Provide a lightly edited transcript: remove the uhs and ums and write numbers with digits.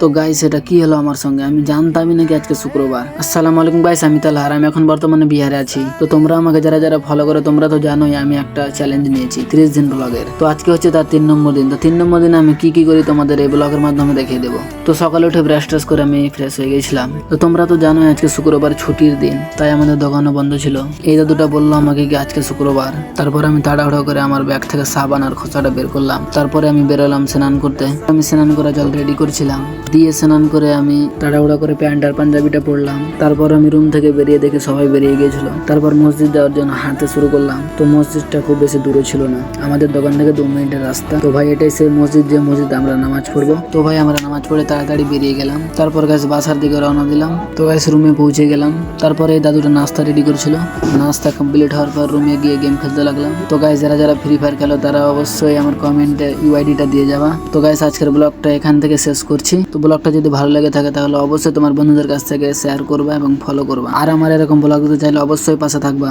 তো গাইস এটা কি হলো আমার সঙ্গে, আমি জানতামই নাকি আজকে শুক্রবার। আসসালামু আলাইকুম গাইস, আমি তালহার, আমি এখন বর্তমানে বিহারে আছি। তো তোমরা আমাকে যারা যারা ফলো করো তোমরা তো জানোই আমি একটা চ্যালেঞ্জ নিয়েছি 30 দিন ব্লগের। তো আজকে হচ্ছে তার 3 নম্বর দিন। তো 3 নম্বর দিনে আমি কি কি করি তোমাদের এই ব্লগের মাধ্যমে দেখিয়ে দেবো। তো সকালে উঠে ব্রাশ ট্রাশ করে আমি ফ্রেশ হয়ে গেছিলাম। তো তোমরা তো জানোই আজকে শুক্রবার ছুটির দিন, তাই আমাদের দোকানও বন্ধ ছিল। এই দাদুটা বললো আমাকে কি আজকে শুক্রবার। তারপর আমি তাড়াহুড়ো করে আমার ব্যাগ থেকে সাবান আর খোঁচাটা বের করলাম। তারপরে আমি বেরোলাম স্নান করতে। আমি স্নান করে জল রেডি করছিলাম, দিয়ে স্নান করে আমি তাড়াহুড়া করে প্যান্ট আর পাঞ্জাবিটা পরলাম। তারপর আমি রুম থেকে বেরিয়ে দেখে সবাই বেরিয়ে গিয়েছিল। তারপর মসজিদ যাওয়ার জন্য হাঁটতে শুরু করলাম। তো মসজিদটা খুব বেশি দূরে ছিল না, আমাদের দোকান থেকে 2 মিনিটের রাস্তা। তো ভাই এটাই সেই মসজিদ যে মসজিদ আমরা নামাজ পড়বো। তো ভাই আমরা নামাজ পড়ে তাড়াতাড়ি বেরিয়ে গেলাম। তারপর গাছ বাসার দিকে রওনা দিলাম। তো গাছ রুমে পৌঁছে গেলাম। তারপরে এই দাদুটা নাস্তা রেডি করছিল। নাস্তা কমপ্লিট হওয়ার পর রুমে গিয়ে গেম খেলতে লাগলাম। তো গাইস যারা যারা ফ্রি ফায়ার খেলো তারা অবশ্যই আমার কমেন্টে ইউআইডিটা দিয়ে যাবা। তো গাইস আজকের ব্লগটা এখান থেকে শেষ করছি। তো ব্লগটা যদি ভালো লেগে থাকে তাহলে অবশ্যই তোমার বন্ধুদের কাছ থেকে শেয়ার করবা এবং ফলো করবা। আর আমার এরকম ব্লগ দিতে চাইলে অবশ্যই পাশে থাকবা।